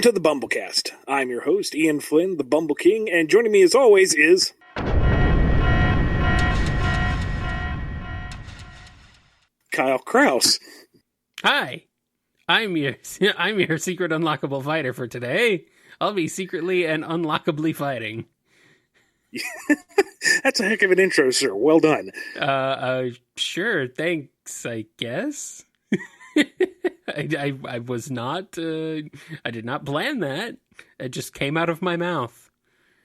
to the BumbleKast. I'm your host, Ian Flynn, the Bumble King, and joining me as always is... Kyle Kraus. Hi, I'm your secret unlockable fighter for today. I'll be secretly and unlockably fighting. That's a heck of an intro, sir. Well done. Sure, thanks, I guess. I was not, I did not plan that. It just came out of my mouth.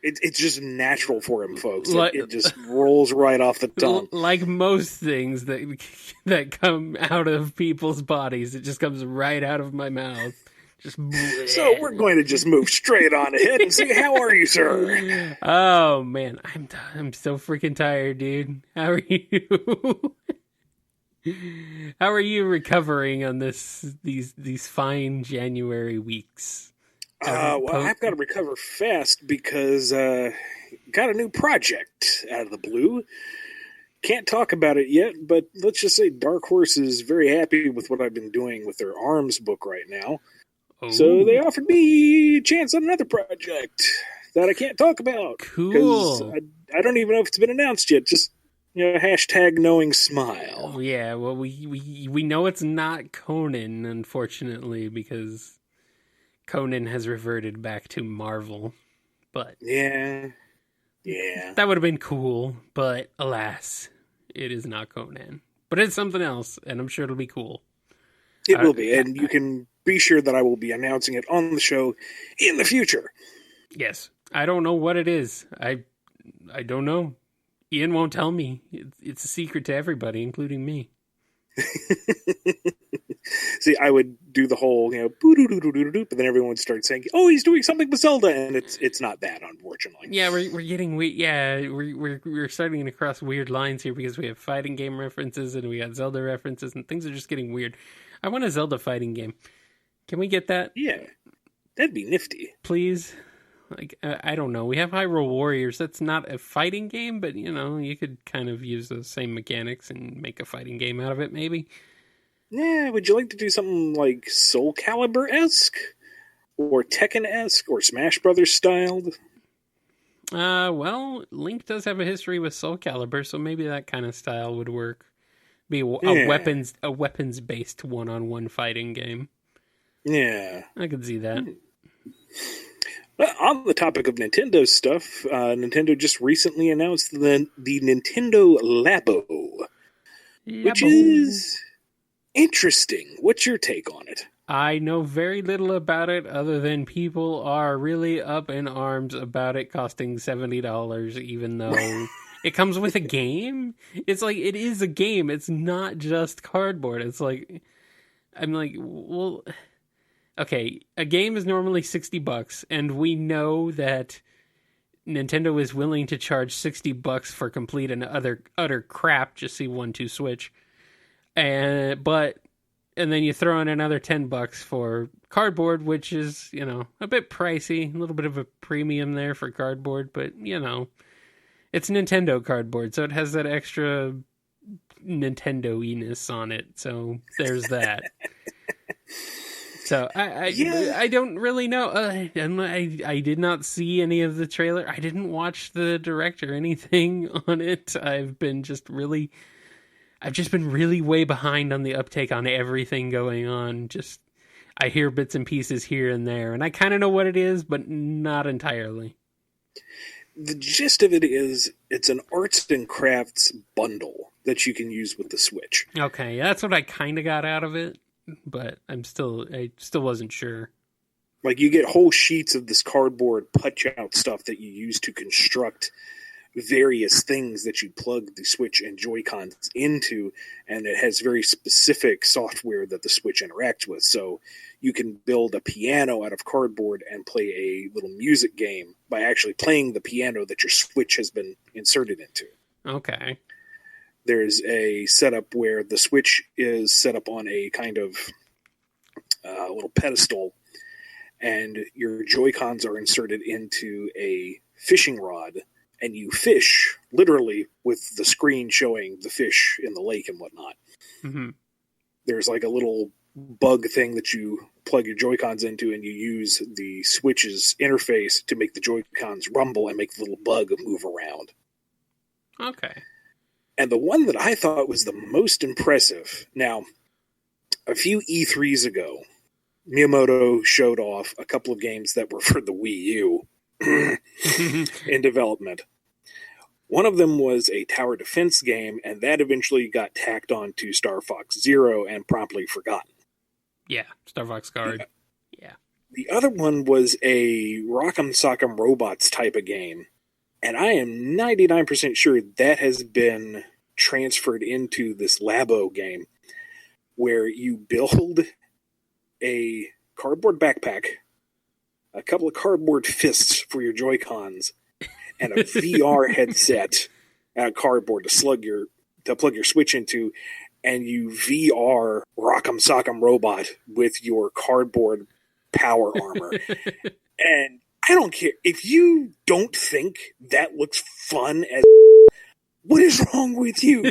It's just natural for him, folks. It just rolls right off the tongue. Like most things that come out of people's bodies, it just comes right out of my mouth. So we're going to just move straight on ahead and see, how are you, sir? Oh man, I'm so freaking tired, dude. How are you? How are you recovering on these fine January weeks? Well, I've got to recover fast because got a new project out of the blue. Can't talk about it yet, but let's just say Dark Horse is very happy with what I've been doing with their ARMS book right now. Oh. So they offered me a chance on another project that I can't talk about. Cool. I don't even know if it's been announced yet. Just, hashtag knowing smile. Oh, yeah, well, we know it's not Conan, unfortunately, because Conan has reverted back to Marvel. But yeah, that would have been cool. But alas, it is not Conan. But it's something else, and I'm sure it'll be cool. It will be, and you can be sure that I will be announcing it on the show in the future. Yes, I don't know what it is. I don't know. Ian won't tell me. It's a secret to everybody, including me. See, I would do the whole, boo-doo-doo-doo-doo-doo, but then everyone would start saying, "Oh, he's doing something with Zelda," and it's not that, unfortunately. Yeah, we're getting we're starting to cross weird lines here because we have fighting game references and we got Zelda references, and things are just getting weird. I want a Zelda fighting game. Can we get that? Yeah, that'd be nifty. Please. Like, I don't know. We have Hyrule Warriors. That's not a fighting game, but, you could kind of use those same mechanics and make a fighting game out of it, maybe. Yeah, would you like to do something like Soul Calibur-esque? Or Tekken-esque? Or Smash Brothers styled? Well, Link does have a history with Soul Calibur, so maybe that kind of style would work. Be a weapons-based one-on-one fighting game. Yeah. I could see that. On the topic of Nintendo stuff, Nintendo just recently announced the Nintendo Labo, which is interesting. What's your take on it? I know very little about it other than people are really up in arms about it costing $70, even though it comes with a game. It's like, it is a game. It's not just cardboard. It's like, I'm like, well... Okay, a game is normally $60, and we know that Nintendo is willing to charge $60 for complete and utter crap, just see 1-2 Switch. And then you throw in another $10 for cardboard, which is, a bit pricey, a little bit of a premium there for cardboard, but, it's Nintendo cardboard, so it has that extra Nintendo-iness on it, so there's that. So I don't really know. I did not see any of the trailer. I didn't watch the direct or anything on it. I've just been really way behind on the uptake on everything going on. I hear bits and pieces here and there, and I kind of know what it is, but not entirely. The gist of it is it's an arts and crafts bundle that you can use with the Switch. Okay, that's what I kind of got out of it. But I still wasn't sure. Like, you get whole sheets of this cardboard punch-out stuff that you use to construct various things that you plug the Switch and Joy-Cons into, and it has very specific software that the Switch interacts with. So you can build a piano out of cardboard and play a little music game by actually playing the piano that your Switch has been inserted into. Okay. There's a setup where the Switch is set up on a kind of little pedestal, and your Joy-Cons are inserted into a fishing rod, and you fish, literally, with the screen showing the fish in the lake and whatnot. Mm-hmm. There's like a little bug thing that you plug your Joy-Cons into, and you use the Switch's interface to make the Joy-Cons rumble and make the little bug move around. Okay. And the one that I thought was the most impressive, now, a few E3s ago, Miyamoto showed off a couple of games that were for the Wii U in development. One of them was a tower defense game, and that eventually got tacked on to Star Fox Zero and promptly forgotten. Yeah, Star Fox Guard. Yeah. The other one was a Rock'em Sock'em Robots type of game, and I am 99% sure that has been transferred into this Labo game, where you build a cardboard backpack, a couple of cardboard fists for your Joy-Cons, and a VR headset out of cardboard to plug your Switch into, and you VR Rock'em Sock'em Robot with your cardboard power armor. And I don't care. If you don't think that looks fun as what is wrong with you?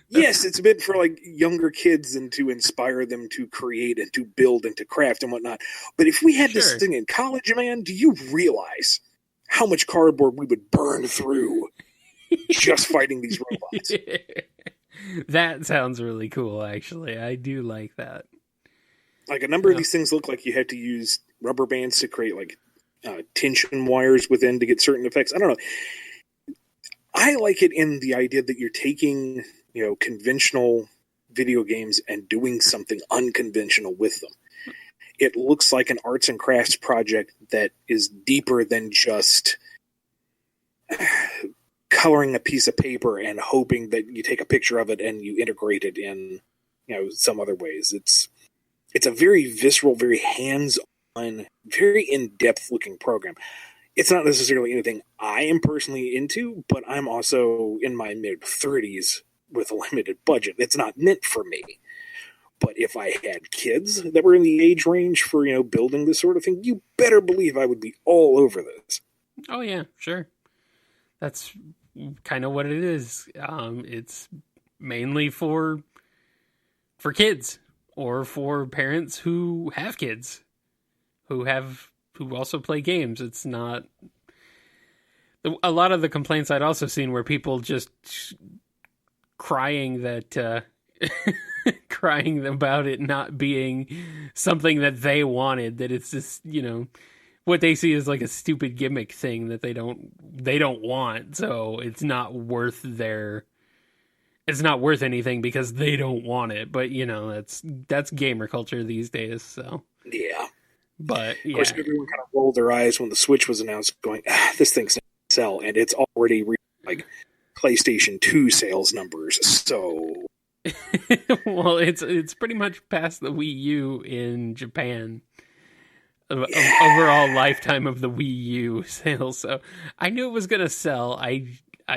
Yes, it's meant for like younger kids and to inspire them to create and to build and to craft and whatnot. But if we had this thing in college, man, do you realize how much cardboard we would burn through just fighting these robots? That sounds really cool, actually. I do like that. Like a number of these things look like you have to use rubber bands to create like tension wires within to get certain effects. I don't know. I like it in the idea that you're taking, conventional video games and doing something unconventional with them. It looks like an arts and crafts project that is deeper than just coloring a piece of paper and hoping that you take a picture of it and you integrate it in, some other ways. It's a very visceral, very hands-on, very in-depth looking program. It's not necessarily anything I am personally into, but I'm also in my mid-30s with a limited budget. It's not meant for me. But if I had kids that were in the age range for, building this sort of thing, you better believe I would be all over this. Oh, yeah, sure. That's kind of what it is. It's mainly for kids or for parents who have kids who also play games. It's not a lot of the complaints I'd also seen were people just crying that crying about it not being something that they wanted, that it's just, what they see is like a stupid gimmick thing that they don't want. So it's not worth anything because they don't want it. But that's gamer culture these days. So yeah. But of course, everyone kind of rolled their eyes when the Switch was announced, going, "This thing's going to sell," and it's already like PlayStation 2 sales numbers. So, well, it's pretty much past the Wii U in Japan. Overall lifetime of the Wii U sales. So I knew it was going to sell. I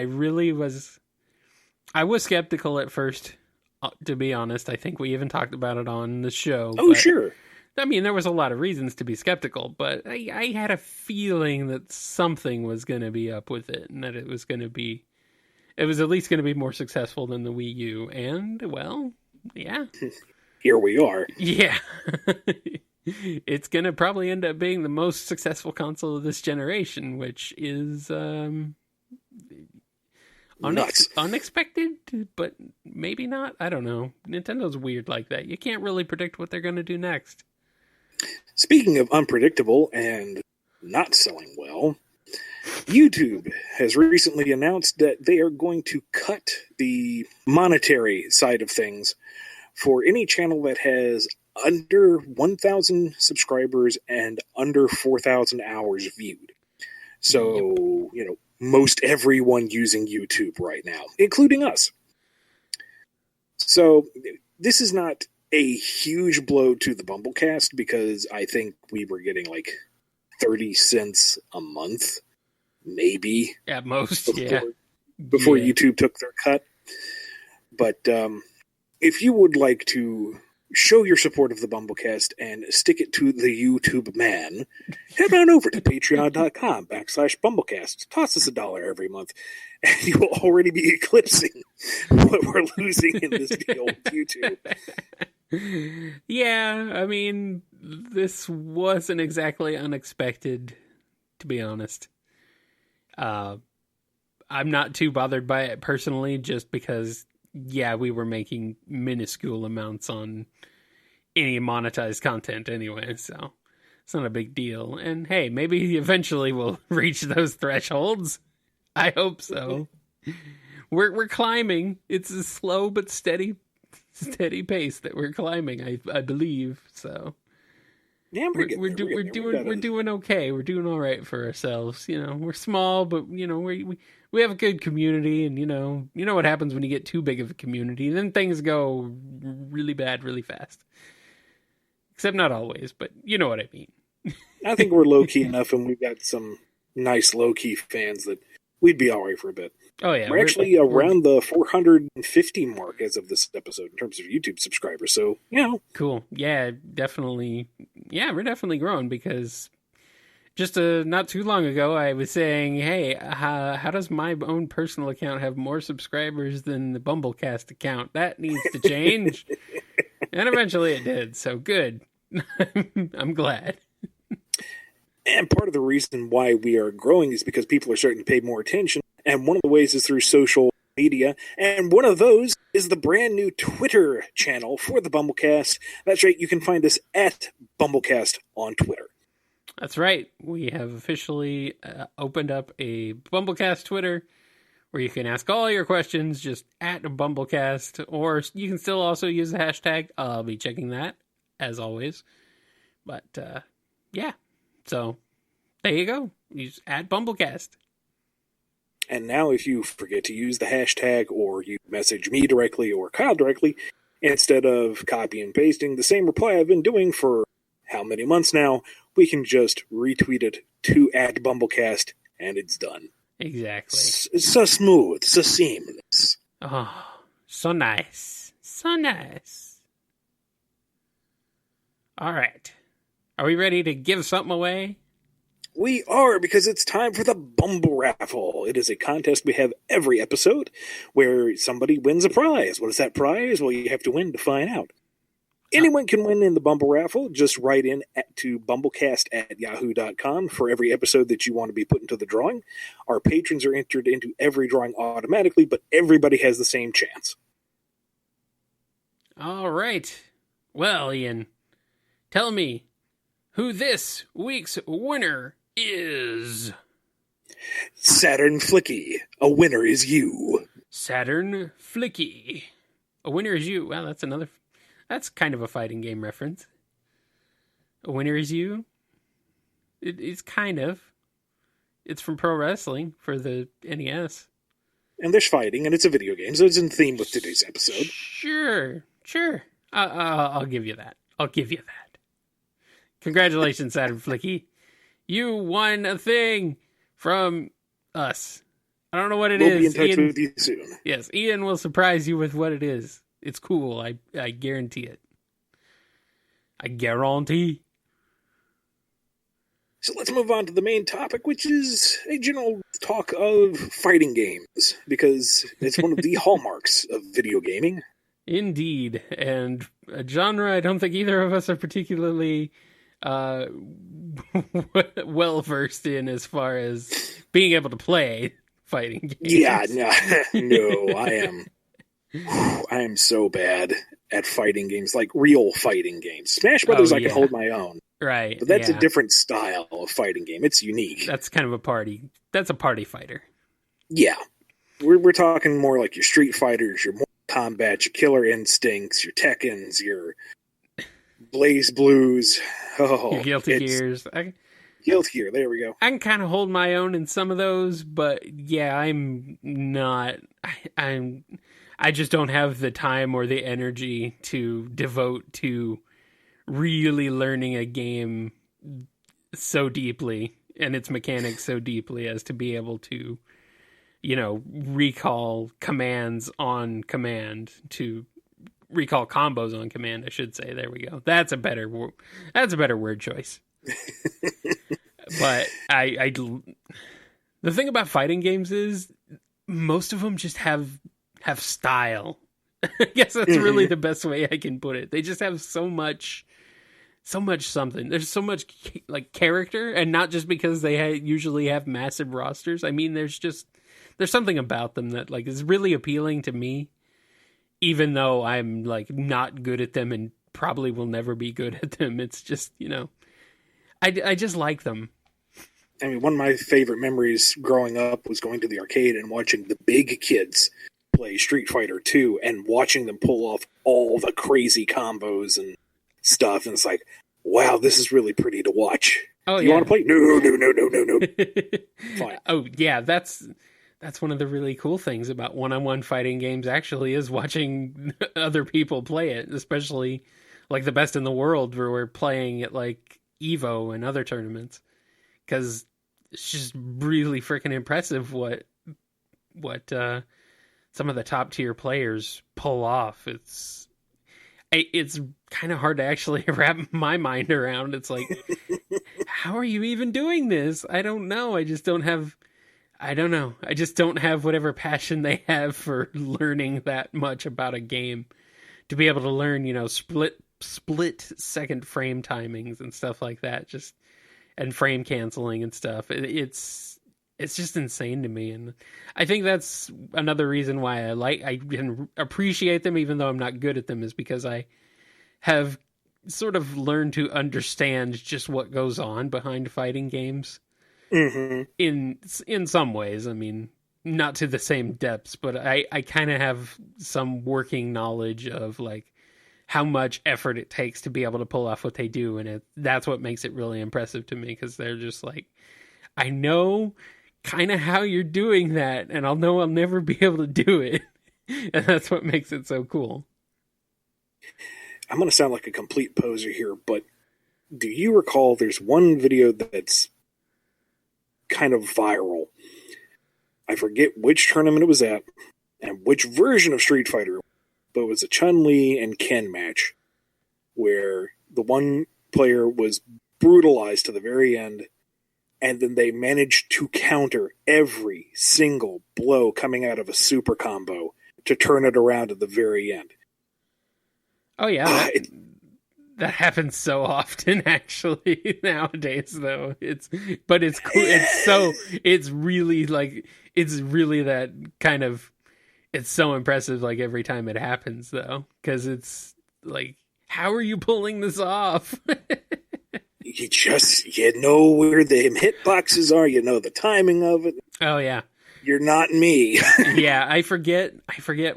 really was. I was skeptical at first, to be honest. I think we even talked about it on the show. Oh, sure. I mean, there was a lot of reasons to be skeptical, but I had a feeling that something was going to be up with it, and that it was at least going to be more successful than the Wii U. And, well, yeah. Here we are. Yeah. It's going to probably end up being the most successful console of this generation, which is unexpected, but maybe not. I don't know. Nintendo's weird like that. You can't really predict what they're going to do next. Speaking of unpredictable and not selling well, YouTube has recently announced that they are going to cut the monetary side of things for any channel that has under 1,000 subscribers and under 4,000 hours viewed. So, most everyone using YouTube right now, including us. So, this is not a huge blow to the BumbleKast because I think we were getting like 30 cents a month, maybe. At most, before YouTube took their cut. But if you would like to show your support of the BumbleKast and stick it to the YouTube man, head on over to patreon.com/BumbleKast. Toss us $1 every month, and you will already be eclipsing what we're losing in this deal with YouTube. Yeah, I mean, this wasn't exactly unexpected, to be honest. I'm not too bothered by it personally, just because, yeah, we were making minuscule amounts on any monetized content anyway, so it's not a big deal. And hey, maybe eventually we'll reach those thresholds. I hope so. We're climbing. It's a slow but steady pace that we're climbing. I believe so. Yeah, we're doing okay. We're doing all right for ourselves. You know, we're small, but you know we have a good community, and you know what happens when you get too big of a community. Then things go really bad really fast. Except not always, but you know what I mean. I think we're low key enough, and we've got some nice low key fans that we'd be all right for a bit. Oh yeah, we're actually around the 450 mark as of this episode in terms of YouTube subscribers. So cool. Yeah, definitely. Yeah, we're definitely growing, because just not too long ago I was saying, hey, how does my own personal account have more subscribers than the BumbleKast account? That needs to change. And eventually it did. So good. I'm glad. And part of the reason why we are growing is because people are starting to pay more attention. And one of the ways is through social media. And one of those is the brand new Twitter channel for the BumbleKast. That's right. You can find us at BumbleKast on Twitter. That's right. We have officially opened up a BumbleKast Twitter where you can ask all your questions just at BumbleKast. Or you can still also use the hashtag. I'll be checking that, as always. But, yeah. So, there you go. Use at BumbleKast. And now if you forget to use the hashtag, or you message me directly or Kyle directly, instead of copy and pasting the same reply I've been doing for how many months now, we can just retweet it to at BumbleKast, and it's done. Exactly. It's so smooth, so seamless. Oh, so nice. So nice. All right. Are we ready to give something away? We are, because it's time for the BumbleRaffle. It is a contest we have every episode where somebody wins a prize. What is that prize? Well, you have to win to find out. Anyone can win in the BumbleRaffle. Just write in to BumbleKast@yahoo.com for every episode that you want to be put into the drawing. Our patrons are entered into every drawing automatically, but everybody has the same chance. All right. Well, Ian, tell me who this week's winner is. Saturn Flicky. A winner is you. Saturn Flicky. A winner is you. Well, that's kind of a fighting game reference. A winner is you. It's kind of. It's from pro wrestling for the NES. And there's fighting, and it's a video game, so it's in theme with today's episode. Sure. I'll give you that. Congratulations, Saturn Flicky. You won a thing from us. I don't know what it is. We'll be in touch with you soon. Yes, Ian will surprise you with what it is. It's cool. I guarantee it. I guarantee. So let's move on to the main topic, which is a general talk of fighting games, because it's one of the hallmarks of video gaming. Indeed. And a genre I don't think either of us are particularly well-versed in as far as being able to play fighting games. Yeah, no, I am so bad at fighting games, like real fighting games. Smash Brothers, I can hold my own. Right. But that's a different style of fighting game. It's unique. That's kind of a party. That's a party fighter. Yeah. We're talking more like your Street Fighters, your Mortal Kombat, your Killer Instincts, your Tekkens, your Blaze Blues. Oh, your Guilty Gears. Guilty Gear, there we go. I can kind of hold my own in some of those, but yeah, I'm not... I just don't have the time or the energy to devote to really learning a game so deeply and its mechanics so deeply as to be able to, recall commands on command, to recall combos on command, I should say. There we go. That's a better word choice. But the thing about fighting games is most of them just have have style. I guess that's really the best way I can put it. They just have so much something. There's so much like character, and not just because they usually have massive rosters. I mean, there's something about them that like is really appealing to me, even though I'm like not good at them and probably will never be good at them. It's just, I just like them. I mean, one of my favorite memories growing up was going to the arcade and watching the big kids play Street Fighter 2 and watching them pull off all the crazy combos and stuff. And it's like, wow, this is really pretty to watch. Oh, you want to play? No. Fine. Oh, yeah, that's one of the really cool things about one-on-one fighting games, actually, is watching other people play it, especially like the best in the world where we're playing at like EVO and other tournaments. Because it's just really freaking impressive what some of the top tier players pull off. It's kind of hard to actually wrap my mind around. It's like, how are you even doing this? I don't know. I just don't have whatever passion they have for learning that much about a game to be able to learn, split second frame timings and stuff like that. And frame canceling and stuff. It's just insane to me, and I think that's another reason why I can appreciate them, even though I'm not good at them, is because I have sort of learned to understand just what goes on behind fighting games. Mm-hmm. In some ways. I mean, not to the same depths, but I kind of have some working knowledge of like how much effort it takes to be able to pull off what they do, and that's what makes it really impressive to me, because they're just like, I know kind of how you're doing that, and I'll never be able to do it. And that's what makes it so cool. I'm going to sound like a complete poser here, but do you recall there's one video that's kind of viral? I forget which tournament it was at and which version of Street Fighter, but it was a Chun-Li and Ken match where the one player was brutalized to the very end, and then they managed to counter every single blow coming out of a super combo to turn it around at the very end. Oh, yeah. That happens so often, actually, nowadays, though. It's cool. It's really that kind of, it's so impressive, like, every time it happens, though, because it's like, how are you pulling this off? You know where the hitboxes are, you know the timing of it. Oh, yeah. You're not me. Yeah, I forget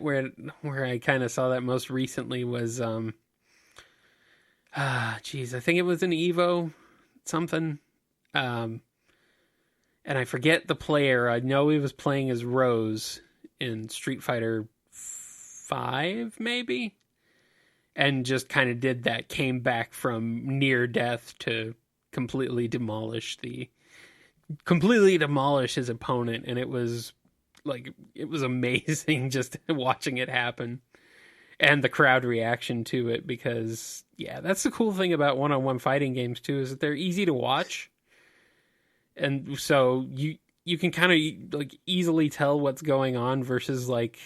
where I kind of saw that most recently was, I think it was an EVO something. And I forget the player. I know he was playing as Rose in Street Fighter 5, maybe, and just kind of did that, came back from near death to completely demolish his opponent, and it was amazing just watching it happen and the crowd reaction to it, because yeah, that's the cool thing about one-on-one fighting games too, is that they're easy to watch, and so you can kind of like easily tell what's going on versus like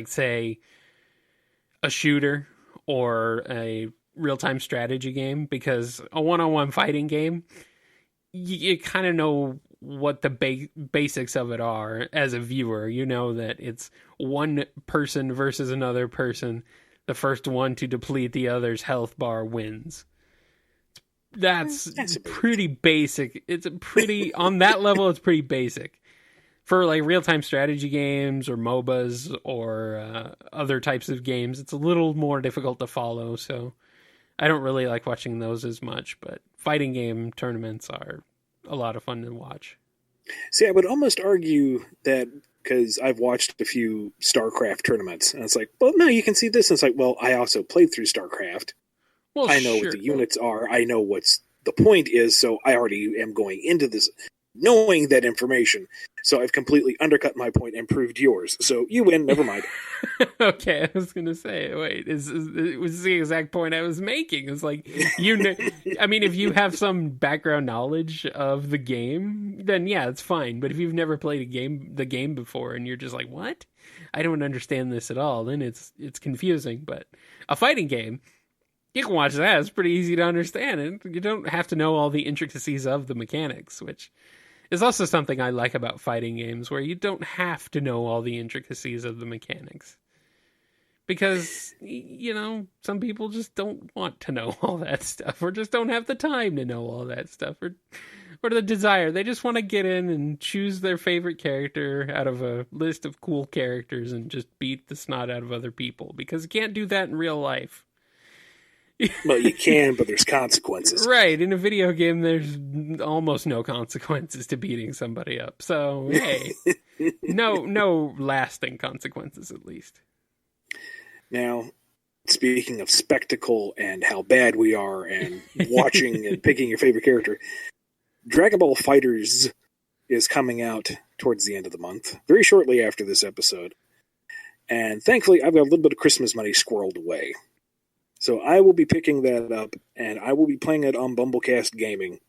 say a shooter or a real-time strategy game, because a one-on-one fighting game, you kind of know what the basics of it are as a viewer. You know that it's one person versus another person. The first one to deplete the other's health bar wins. That's pretty basic. It's on that level, it's pretty basic. For like real-time strategy games or MOBAs or other types of games, it's a little more difficult to follow, so I don't really like watching those as much, but fighting game tournaments are a lot of fun to watch. See, I would almost argue that, because I've watched a few StarCraft tournaments, and it's like, well, no, you can see this. And it's like, well, I also played through StarCraft. Well, I know what the units are. I know what's the point is, so I already am going into this knowing that information. So I've completely undercut my point and proved yours. So you win. Never mind. Okay, I was gonna say, wait, it was the exact point I was making. It's like, I mean, if you have some background knowledge of the game, then yeah, it's fine. But if you've never played the game before, and you're just like, what? I don't understand this at all, then it's confusing. But a fighting game, you can watch that. It's pretty easy to understand, and you don't have to know all the intricacies of the mechanics, which is also something I like about fighting games, where you don't have to know all the intricacies of the mechanics. Because, some people just don't want to know all that stuff, or just don't have the time to know all that stuff, or the desire. They just want to get in and choose their favorite character out of a list of cool characters and just beat the snot out of other people, because you can't do that in real life. Well, you can, but there's consequences. Right. In a video game, there's almost no consequences to beating somebody up. So, hey, no lasting consequences, at least. Now, speaking of spectacle and how bad we are and watching and picking your favorite character, Dragon Ball FighterZ is coming out towards the end of the month, very shortly after this episode. And thankfully, I've got a little bit of Christmas money squirreled away. So I will be picking that up, and I will be playing it on BumbleKast Gaming.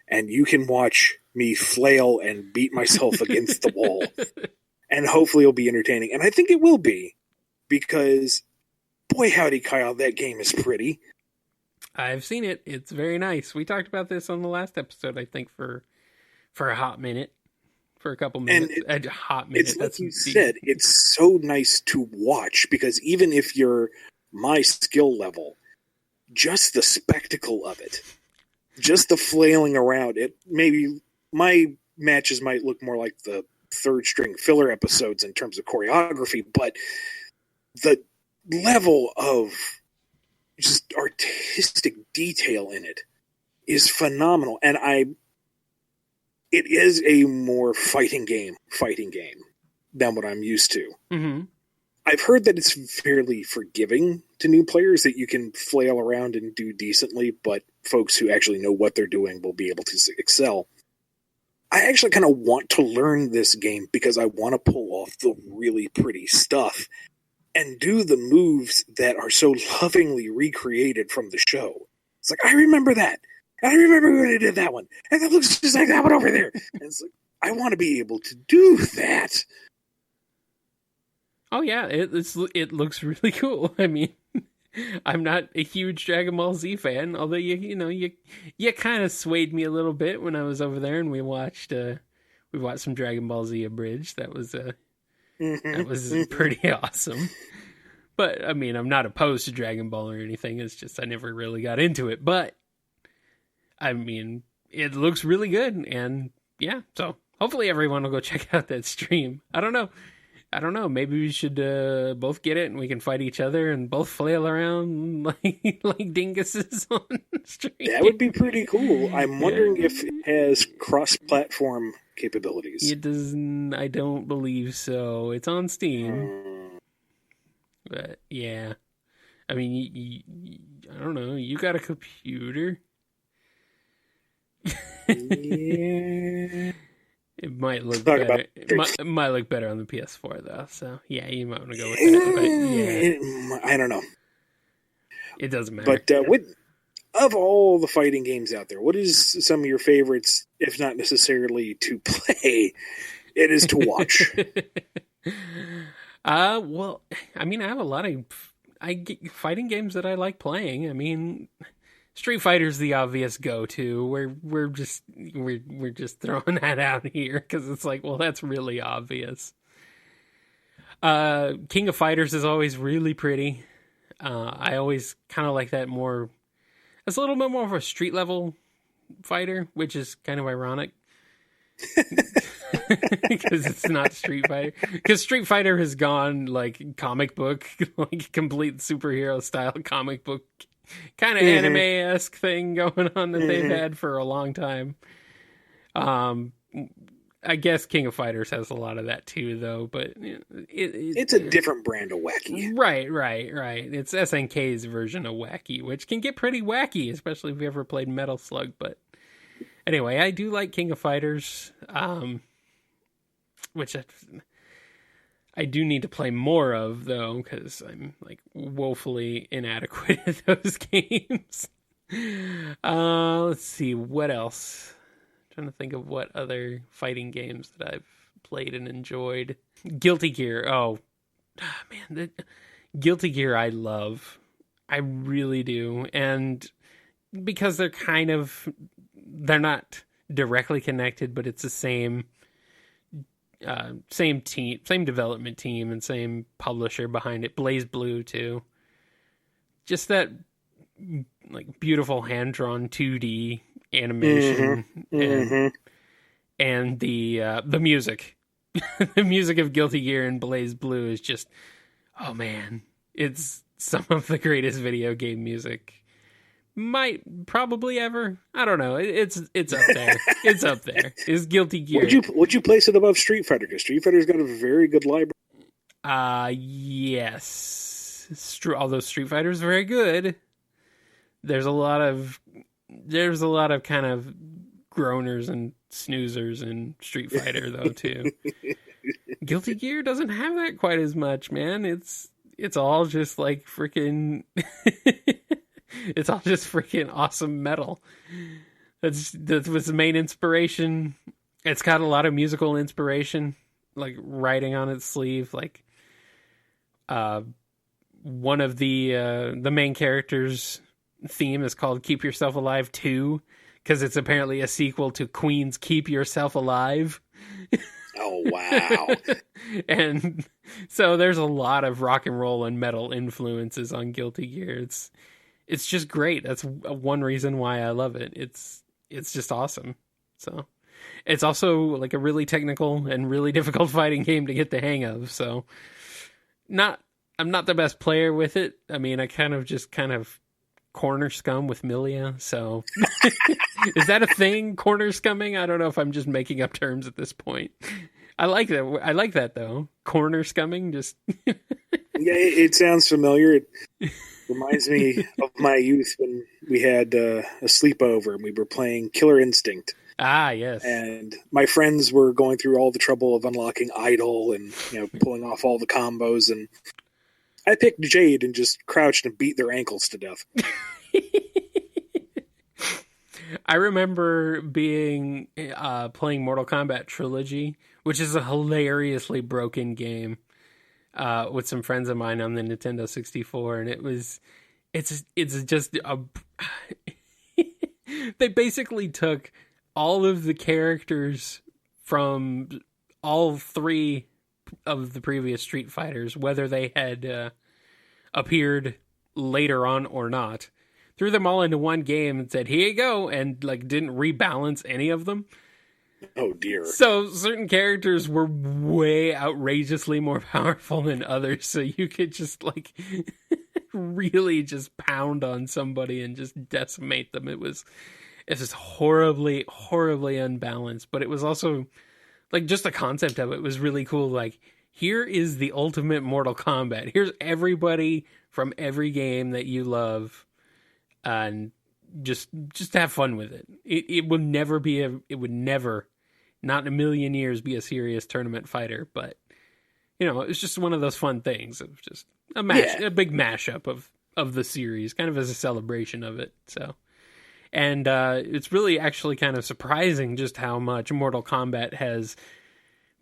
And you can watch me flail and beat myself against the wall. And hopefully it'll be entertaining. And I think it will be, because, boy howdy, Kyle, that game is pretty. I've seen it. It's very nice. We talked about this on the last episode, I think, for a hot minute. For a couple minutes. A hot minute. It's like you said, it's so nice to watch, because even if you're my skill level, just the spectacle of it, just the flailing around it, maybe my matches might look more like the third string filler episodes in terms of choreography, but the level of just artistic detail in it is phenomenal. And it is a more fighting game than what I'm used to. Mm-hmm. I've heard that it's fairly forgiving to new players, that you can flail around and do decently, but folks who actually know what they're doing will be able to excel. I actually kind of want to learn this game because I want to pull off the really pretty stuff and do the moves that are so lovingly recreated from the show. It's like, I remember that. And I remember when I did that one. And that looks just like that one over there. And it's like, I want to be able to do that. Oh yeah, it looks really cool. I mean, I'm not a huge Dragon Ball Z fan, although you kind of swayed me a little bit when I was over there and we watched some Dragon Ball Z abridged. That was pretty awesome. But I mean, I'm not opposed to Dragon Ball or anything. It's just I never really got into it. But I mean, it looks really good, and yeah. So hopefully everyone will go check out that stream. I don't know. Maybe we should both get it and we can fight each other and both flail around like dinguses on the stream. That would be pretty cool. I'm wondering if it has cross-platform capabilities. It does. I don't believe so. It's on Steam. But yeah. I mean, I don't know. You got a computer? Yeah. It might look better. It might look better on the PS4 though. So yeah, you might want to go with that. But, yeah, I don't know. It doesn't matter. But of all the fighting games out there, what is some of your favorites? If not necessarily to play, it is to watch. Well, I mean, I have a lot of fighting games that I like playing. I mean, Street Fighter's the obvious go-to. We're just throwing that out here because it's like, well, that's really obvious. King of Fighters is always really pretty. I always kind of like that more. It's a little bit more of a street level fighter, which is kind of ironic because it's not Street Fighter. Because Street Fighter has gone like comic book, like complete superhero style comic book. Kind of anime-esque thing going on that they've had for a long time. I guess King of Fighters has a lot of that too, though. But it's a different brand of wacky. Right. It's SNK's version of wacky, which can get pretty wacky, especially if you ever played Metal Slug. But Anyway, I do like King of Fighters, which I do need to play more of, though, because I'm like woefully inadequate at those games. Let's see, what else? I'm trying to think of what other fighting games that I've played and enjoyed. Guilty Gear. Oh man, Guilty Gear I love. I really do. And because they're not directly connected, but it's the same team, same development team, and same publisher behind it. Blaze Blue too. Just that like beautiful hand-drawn 2D animation and the music. The music of Guilty Gear and Blaze Blue is just, oh man, it's some of the greatest video game music probably ever. I don't know. It's up there. It's up there. It's Guilty Gear. Would you place it above Street Fighter? Because Street Fighter's got a very good library. Yes. Although Street Fighter's very good, there's a lot of kind of groaners and snoozers in Street Fighter though too. Guilty Gear doesn't have that quite as much, man. It's all just like freaking it's all just freaking awesome metal. That was the main inspiration. It's got a lot of musical inspiration, like writing on its sleeve. Like one of the main characters' theme is called "Keep Yourself Alive 2" because it's apparently a sequel to Queen's "Keep Yourself Alive." Oh wow! And so there's a lot of rock and roll and metal influences on Guilty Gear. It's just great. That's one reason why I love it. It's just awesome. So it's also like a really technical and really difficult fighting game to get the hang of. So I'm not the best player with it. I mean, I kind of corner scum with Milia. So is that a thing? Corner scumming? I don't know if I'm just making up terms at this point. I like that. I like that though. Corner scumming. Just yeah, it sounds familiar. It reminds me of my youth when we had a sleepover and we were playing Killer Instinct. Ah, yes. And my friends were going through all the trouble of unlocking Idol and pulling off all the combos, and I picked Jade and just crouched and beat their ankles to death. I remember playing Mortal Kombat Trilogy, which is a hilariously broken game, with some friends of mine on the Nintendo 64, and it's just they basically took all of the characters from all three of the previous Street Fighters, whether they had appeared later on or not, threw them all into one game and said, here you go, and like didn't rebalance any of them. Oh dear. So certain characters were way outrageously more powerful than others, so you could just like really just pound on somebody and just decimate them. It's just horribly, horribly unbalanced, but it was also like just the concept of it was really cool. Like, here is the ultimate Mortal Kombat. Here's everybody from every game that you love, and just have fun with it. It would never, not in a million years, be a serious tournament fighter. But it's just one of those fun things. It was just a big mashup of the series, kind of as a celebration of it. So. And it's really actually kind of surprising just how much Mortal Kombat has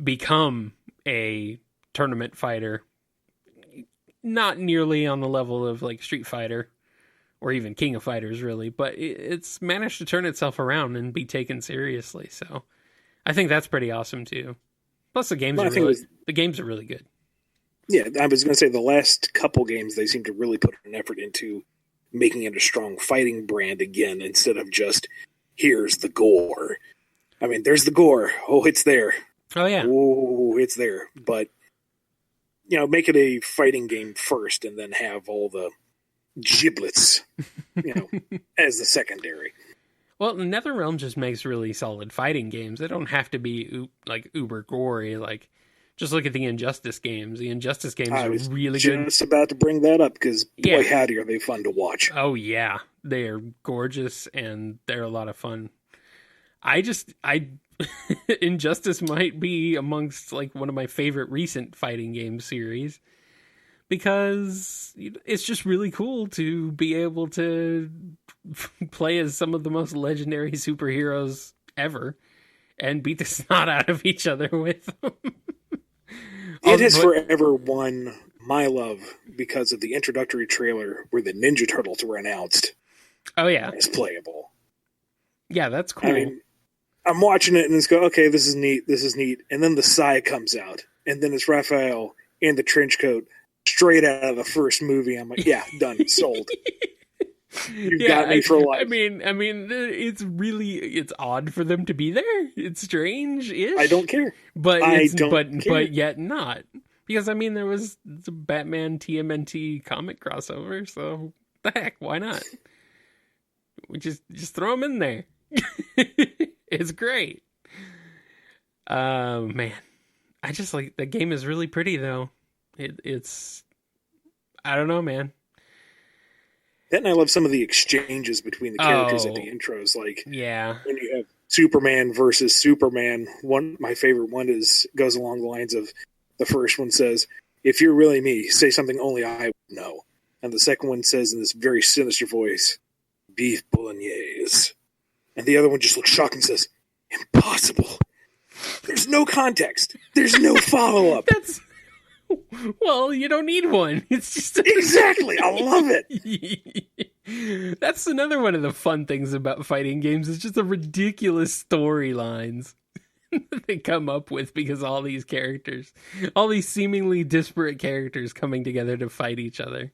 become a tournament fighter. Not nearly on the level of like Street Fighter or even King of Fighters, really, but it's managed to turn itself around and be taken seriously. So I think that's pretty awesome too. Plus the games the games are really good. Yeah, I was going to say the last couple games they seem to really put an effort into making it a strong fighting brand again, instead of just, here's the gore. I mean, there's the gore. Oh, it's there. Oh, yeah. Oh, it's there. But, make it a fighting game first and then have all the giblets, as the secondary. Well, NetherRealm just makes really solid fighting games. They don't have to be, like, uber gory, like... Just look at the Injustice games. The Injustice games are really good. I was just about to bring that up, because boy, howdy, are they fun to watch. Oh, yeah. They are gorgeous, and they're a lot of fun. I Injustice might be amongst like one of my favorite recent fighting game series because it's just really cool to be able to play as some of the most legendary superheroes ever and beat the snot out of each other with them. It has forever won my love because of the introductory trailer where the Ninja Turtles were announced. Oh yeah, as playable. Yeah, that's cool. I mean, I'm watching it and it's go, okay, this is neat. And then the Sai comes out, and then it's Raphael in the trench coat, straight out of the first movie. I'm like, yeah, done, sold. You've got me for life. I mean, it's odd for them to be there. It's strange-ish. I don't care. But yet not. Because I mean, there was the Batman TMNT comic crossover, so the heck, why not? We just throw them in there. It's great. Man, I just like the game is really pretty though. It's I don't know, man. That and I love some of the exchanges between the characters at the intros. Like, yeah, when you have Superman versus Superman. My favorite one goes along the lines of the first one says, "If you're really me, say something only I would know." And the second one says in this very sinister voice, "Beef bolognese." And the other one just looks shocked and says, "Impossible. There's no context. There's no follow-up." Well, you don't need one. It's just exactly. I love it. That's another one of the fun things about fighting games. It's just the ridiculous storylines that they come up with because all these seemingly disparate characters coming together to fight each other.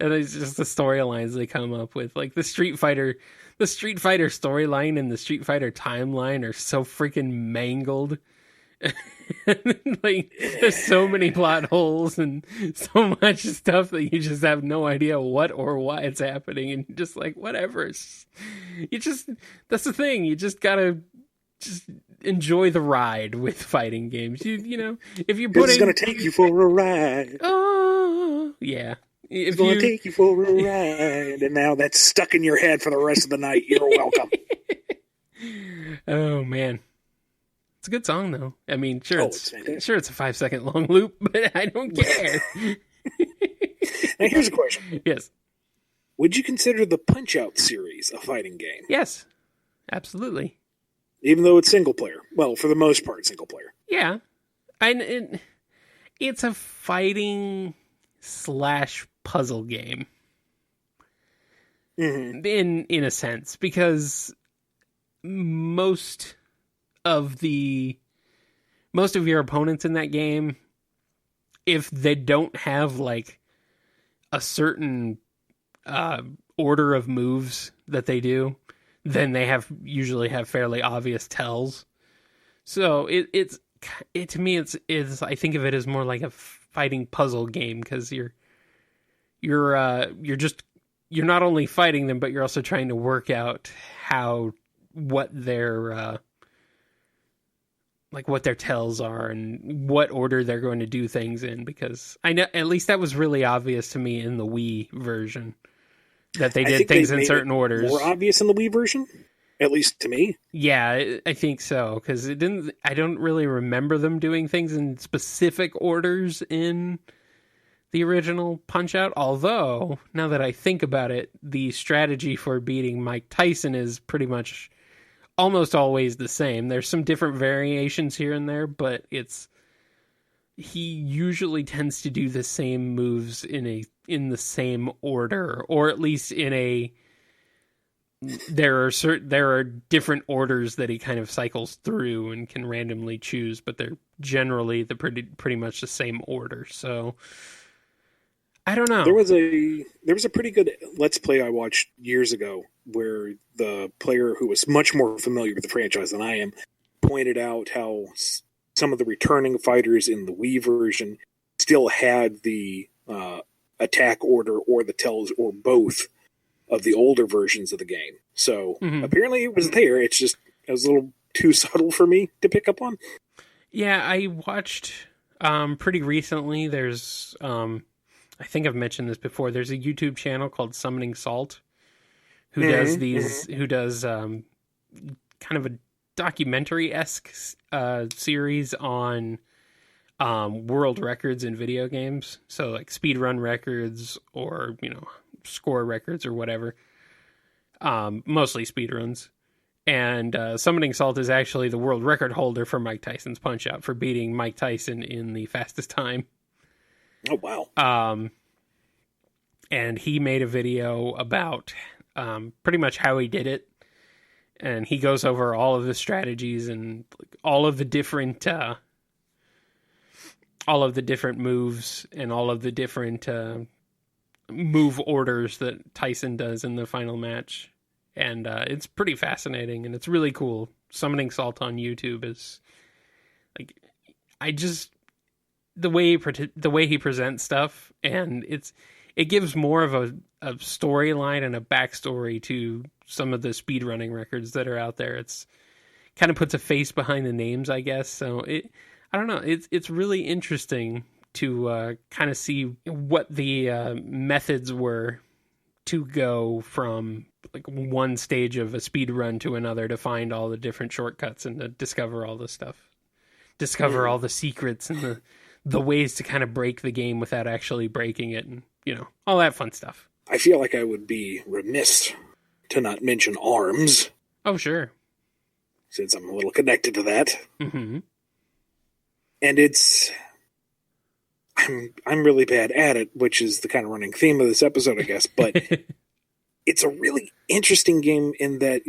And it's just the storylines they come up with. Like the Street Fighter storyline and the Street Fighter timeline are so freaking mangled. Like there's so many plot holes and so much stuff that you just have no idea what or why it's happening, and you're just like, whatever. That's the thing. You just gotta just enjoy the ride with fighting games. You know, if you're putting, it's gonna take you for a ride. Oh yeah. It's going to take you for a ride, and now that's stuck in your head for the rest of the night. You're welcome. Oh, man. It's a good song, though. I mean, sure, it's a 5-second long loop, but I don't care. Now, here's a question. Yes. Would you consider the Punch-Out series a fighting game? Yes, absolutely. Even though it's single player. Well, for the most part, single player. Yeah. It's a fighting / puzzle game. Mm-hmm. In a sense, because most of your opponents in that game, if they don't have like a certain order of moves that they do, then they usually have fairly obvious tells. So it to me it's I think of it as more like a fighting puzzle game, because you're not only fighting them, but you're also trying to work out what their tells are and what order they're going to do things in, because I know at least that was really obvious to me in the Wii version that they did things in certain orders. More obvious in the Wii version, at least to me. Yeah, I think so, because I don't really remember them doing things in specific orders in the original Punch-Out, although, now that I think about it, the strategy for beating Mike Tyson is pretty much almost always the same. There's some different variations here and there, but he usually tends to do the same moves in the same order, or at least there are different orders that he kind of cycles through and can randomly choose, but they're generally pretty much the same order. So I don't know. There was a pretty good Let's Play I watched years ago where the player who was much more familiar with the franchise than I am pointed out how some of the returning fighters in the Wii version still had the attack order or the tells or both of the older versions of the game. So apparently it was there. It was a little too subtle for me to pick up on. Yeah, I watched pretty recently. There's I think I've mentioned this before. There's a YouTube channel called Summoning Salt who does kind of a documentary-esque series on world records in video games. So like speedrun records or, score records or whatever. Mostly speedruns. And Summoning Salt is actually the world record holder for Mike Tyson's Punch-Out, for beating Mike Tyson in the fastest time. Oh, wow. And he made a video about pretty much how he did it. And he goes over all of the strategies and all of the different moves and all of the different move orders that Tyson does in the final match. And it's pretty fascinating, and it's really cool. Summoning Salt on YouTube is like, the way he presents stuff, and it gives more of a storyline and a backstory to some of the speedrunning records that are out there. It's kind of puts a face behind the names, I guess. So I don't know. It's really interesting to kind of see what the methods were to go from like one stage of a speed run to another to find all the different shortcuts and to discover all the stuff, all the secrets and the ways to kind of break the game without actually breaking it, and all that fun stuff. I feel like I would be remiss to not mention ARMS. Oh, sure. Since I'm a little connected to that. Mm-hmm. And I'm really bad at it, which is the kind of running theme of this episode, I guess. But it's a really interesting game in that,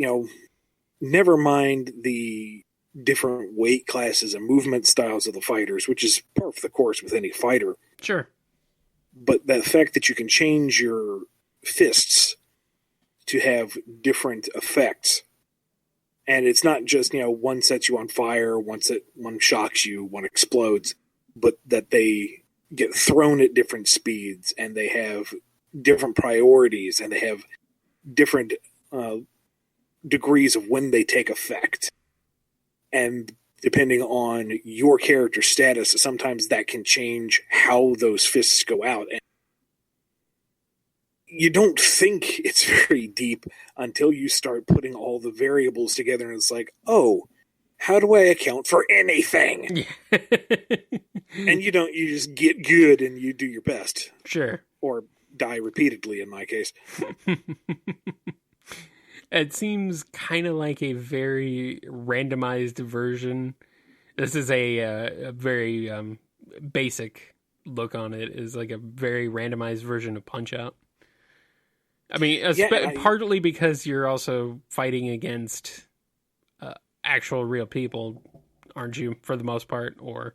never mind the different weight classes and movement styles of the fighters, which is par for the course with any fighter. Sure. But the fact that you can change your fists to have different effects. And it's not just, one sets you on fire, one shocks you, one explodes, but that they get thrown at different speeds, and they have different priorities, and they have different degrees of when they take effect. And depending on your character status, sometimes that can change how those fists go out. And you don't think it's very deep until you start putting all the variables together, and it's like, oh, how do I account for anything? And you just get good and you do your best. Sure. Or die repeatedly in my case. It seems kind of like a very randomized version. This is a very basic look on it. Is like a very randomized version of Punch-Out. I mean, partly because you're also fighting against actual real people, aren't you, for the most part? Or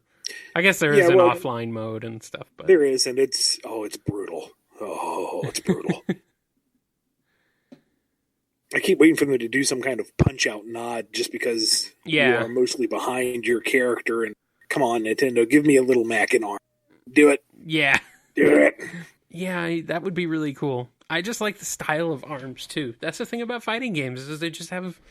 I guess there is an offline mode and stuff. But there is, and it's brutal. Oh, it's brutal. I keep waiting for them to do some kind of Punch-Out nod just because you are mostly behind your character. And come on, Nintendo, give me a little Mac in arm. Do it. Yeah. Do it. Yeah, that would be really cool. I just like the style of ARMS, too. That's the thing about fighting games, is they just have...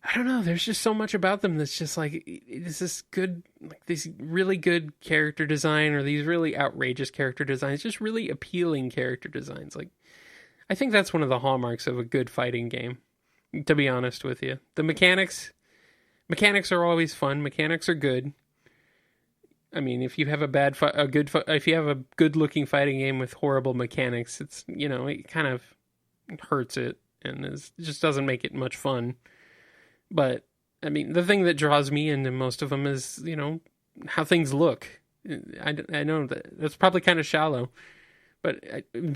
I don't know, there's just so much about them that's just like, it's this good, like this really good character design, or these really outrageous character designs, just really appealing character designs. Like, I think that's one of the hallmarks of a good fighting game, to be honest with you. The mechanics are always fun. Mechanics are good. I mean, if you have if you have a good-looking fighting game with horrible mechanics, it's, it kind of hurts it, and it just doesn't make it much fun. But, I mean, the thing that draws me into most of them is, how things look. I know that's probably kind of shallow, but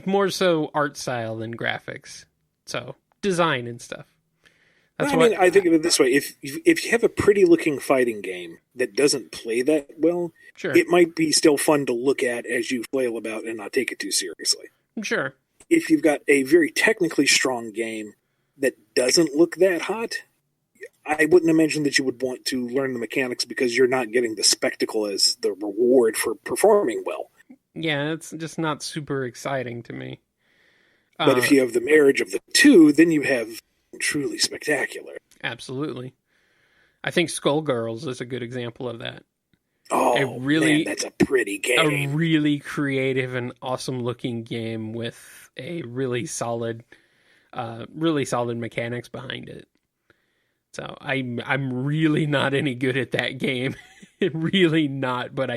more so art style than graphics. So, design and stuff. I think of it this way. If you have a pretty-looking fighting game that doesn't play that well, sure, it might be still fun to look at as you flail about and not take it too seriously. Sure. If you've got a very technically strong game that doesn't look that hot, I wouldn't imagine that you would want to learn the mechanics because you're not getting the spectacle as the reward for performing well. Yeah, it's just not super exciting to me. But if you have the marriage of the two, then you have truly spectacular. Absolutely. I think Skullgirls is a good example of that. Oh, man, that's a pretty game. A really creative and awesome looking game with a really solid mechanics behind it. So I'm really not any good at that game. Really not, but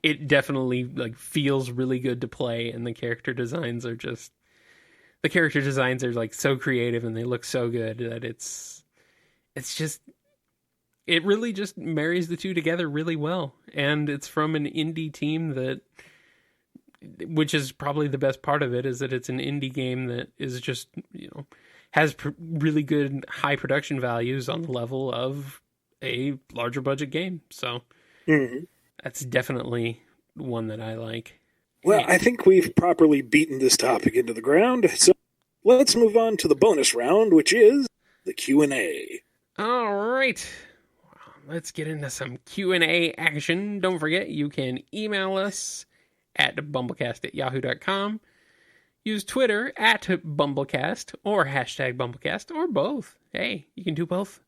it definitely like feels really good to play, and the character designs are like so creative and they look so good that it really just marries the two together really well. And it's from an indie team which is probably the best part of it, is that it's an indie game that is just, has really good high production values on the level of a larger budget game. So that's definitely one that I like. Well, I think we've properly beaten this topic into the ground. So let's move on to the bonus round, which is the Q&A. All right. Let's get into some Q&A action. Don't forget, you can email us at BumbleKast@yahoo.com. Use Twitter at BumbleKast or hashtag BumbleKast or both. Hey, you can do both.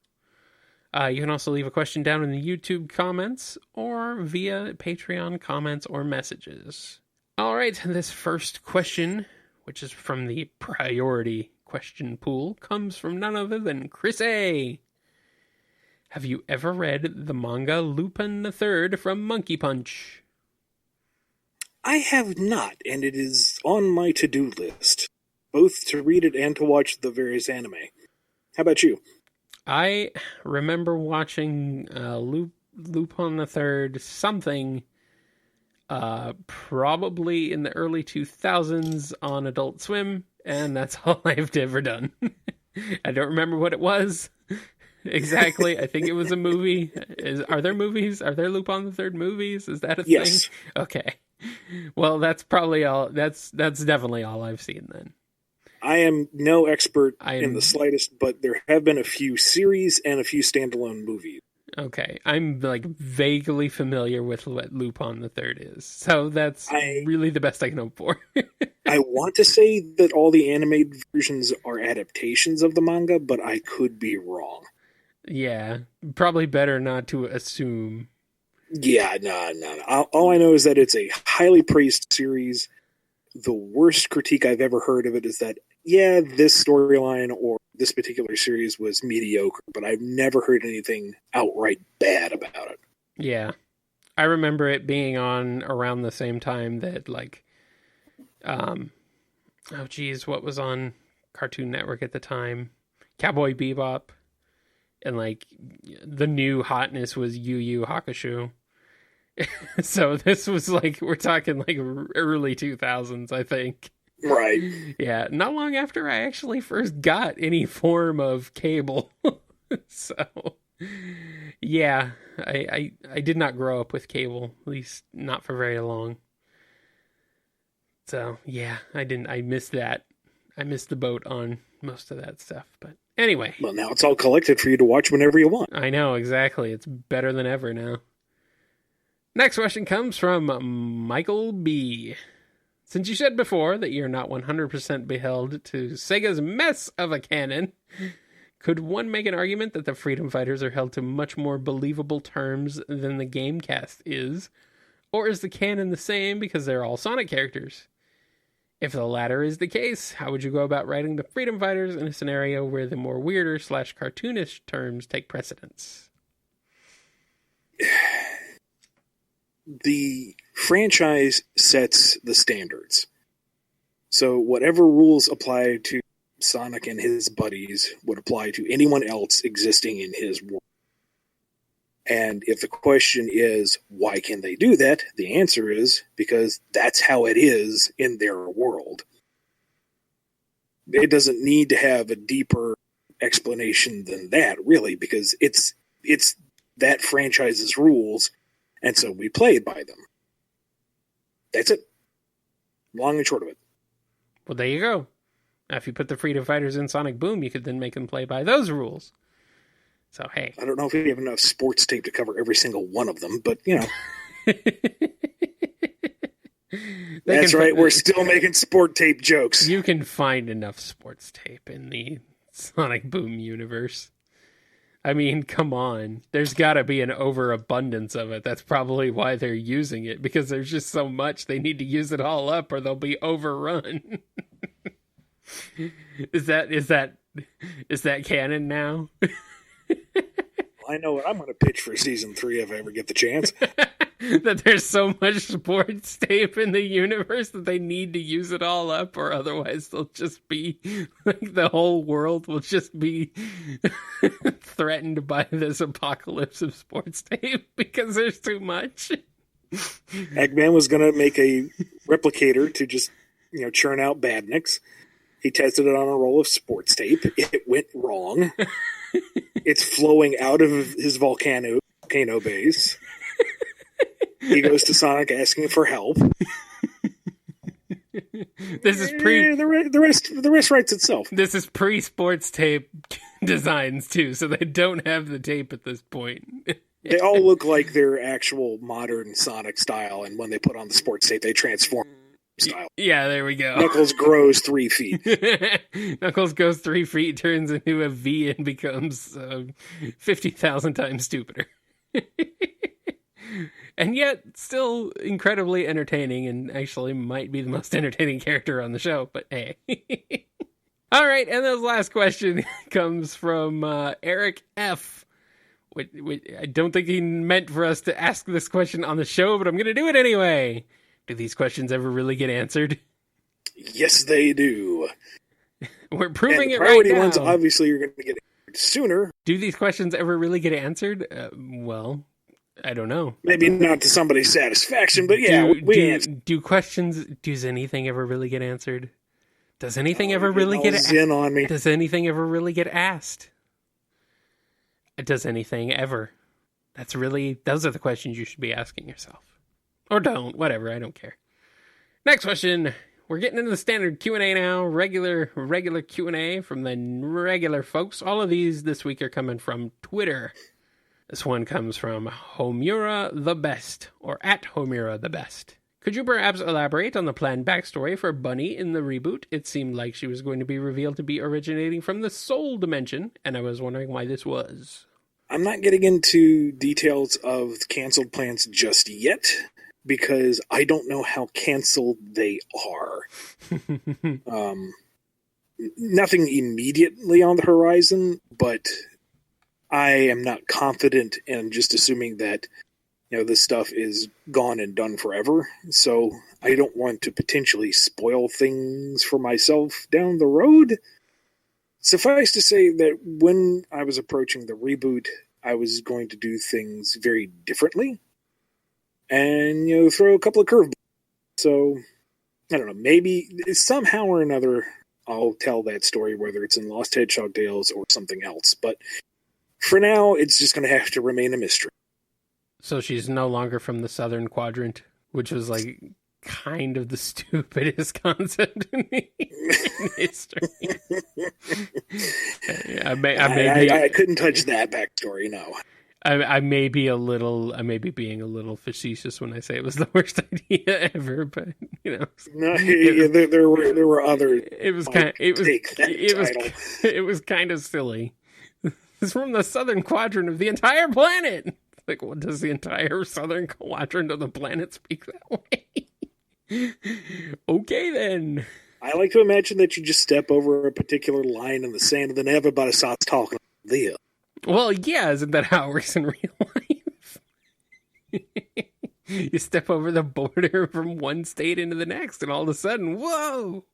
You can also leave a question down in the YouTube comments or via Patreon comments or messages. All right, this first question, which is from the priority question pool, comes from none other than Chris A. Have you ever read the manga Lupin III from Monkey Punch? I have not, and it is on my to-do list, both to read it and to watch the various anime. How about you? I remember watching Lupin III something, probably in the early 2000s on Adult Swim, and that's all I've ever done. I don't remember what it was exactly. I think it was a movie. Are there movies? Are there Lupin III movies? Is that a thing? Yes. Okay. Well, that's probably all. That's definitely all I've seen then. I am no expert in the slightest, but there have been a few series and a few standalone movies. Okay, I'm like vaguely familiar with what Lupin III is, so that's really the best I can hope for. I want to say that all the animated versions are adaptations of the manga, but I could be wrong. Yeah, probably better not to assume. Yeah, no. All I know is that it's a highly praised series. The worst critique I've ever heard of it is that, yeah, this storyline or this particular series was mediocre, but I've never heard anything outright bad about it. Yeah. I remember it being on around the same time that, like, what was on Cartoon Network at the time? Cowboy Bebop. And, like, the new hotness was Yu Yu Hakusho. So this was like, we're talking like early 2000s, I think. Right. Yeah, not long after I actually first got any form of cable. So, yeah, I did not grow up with cable, at least not for very long. So, yeah, I missed that. I missed the boat on most of that stuff, but anyway. Well, now it's all collected for you to watch whenever you want. I know, exactly. It's better than ever now. Next question comes from Michael B. Since you said before that you're not 100% beheld to Sega's mess of a canon, could one make an argument that the Freedom Fighters are held to much more believable terms than the game cast is? Or is the canon the same because they're all Sonic characters? If the latter is the case, how would you go about writing the Freedom Fighters in a scenario where the more weirder / cartoonish terms take precedence? The franchise sets the standards. So whatever rules apply to Sonic and his buddies would apply to anyone else existing in his world. And if the question is, why can they do that? The answer is, because that's how it is in their world. It doesn't need to have a deeper explanation than that, really, because it's that franchise's rules, and so we played by them. That's it. Long and short of it. Well, there you go. Now, if you put the Freedom Fighters in Sonic Boom, you could then make them play by those rules. So, hey. I don't know if we have enough sports tape to cover every single one of them, but, you know. That's right, we're still making sport tape jokes. You can find enough sports tape in the Sonic Boom universe. I mean, come on. There's got to be an overabundance of it. That's probably why they're using it, because there's just so much. They need to use it all up or they'll be overrun. Is that canon now? I know what I'm going to pitch for season 3 if I ever get the chance. That there's so much sports tape in the universe that they need to use it all up, or otherwise they'll just be like the whole world will just be threatened by this apocalypse of sports tape because there's too much. Eggman was going to make a replicator to just, churn out badniks. He tested it on a roll of sports tape. It went wrong. It's flowing out of his volcano base. He goes to Sonic asking for help. This is pre. The rest writes itself. This is pre-sports tape designs too, so they don't have the tape at this point. They all look like their actual modern Sonic style, and when they put on the sports tape, they transform style. Yeah, there we go. Knuckles grows 3 feet. Knuckles goes 3 feet, turns into a V, and becomes 50,000 times stupider. And yet, still incredibly entertaining, and actually might be the most entertaining character on the show, but hey. All right, and the last question comes from Eric F. I don't think he meant for us to ask this question on the show, but I'm going to do it anyway. Do these questions ever really get answered? Yes, they do. We're proving it right now. Priority ones, obviously, you're going to get answered sooner. Do these questions ever really get answered? Well, I don't know. Maybe not to somebody's satisfaction, but yeah, we answer. Does anything ever really get answered? Does anything ever really get asked? Does anything ever really get asked? Does anything ever? Those are the questions you should be asking yourself. Or don't, whatever, I don't care. Next question. We're getting into the standard Q&A now. Regular Q&A from the regular folks. All of these this week are coming from Twitter. This one comes from Homura the Best, or at Homura the Best. Could you perhaps elaborate on the planned backstory for Bunnie in the reboot? It seemed like she was going to be revealed to be originating from the Soul Dimension, and I was wondering why this was. I'm not getting into details of the canceled plans just yet, because I don't know how canceled they are. Nothing immediately on the horizon, but I am not confident in just assuming that this stuff is gone and done forever. So I don't want to potentially spoil things for myself down the road. Suffice to say that when I was approaching the reboot, I was going to do things very differently. And, throw a couple of curveballs. So, I don't know, maybe somehow or another I'll tell that story, whether it's in Lost Hedgehog Tales or something else. But for now, it's just going to have to remain a mystery. So she's no longer from the Southern Quadrant, which was kind of the stupidest concept in history. I couldn't touch that backstory, no. I may be being a little facetious when I say it was the worst idea ever, but No, there were other. It was kind of silly. It's from the Southern Quadrant of the entire planet. What does the entire Southern Quadrant of the planet speak that way? Okay, then. I like to imagine that you just step over a particular line in the sand and then everybody starts talking there. Well, yeah, isn't that how it works in real life? You step over the border from one state into the next, and all of a sudden, whoa!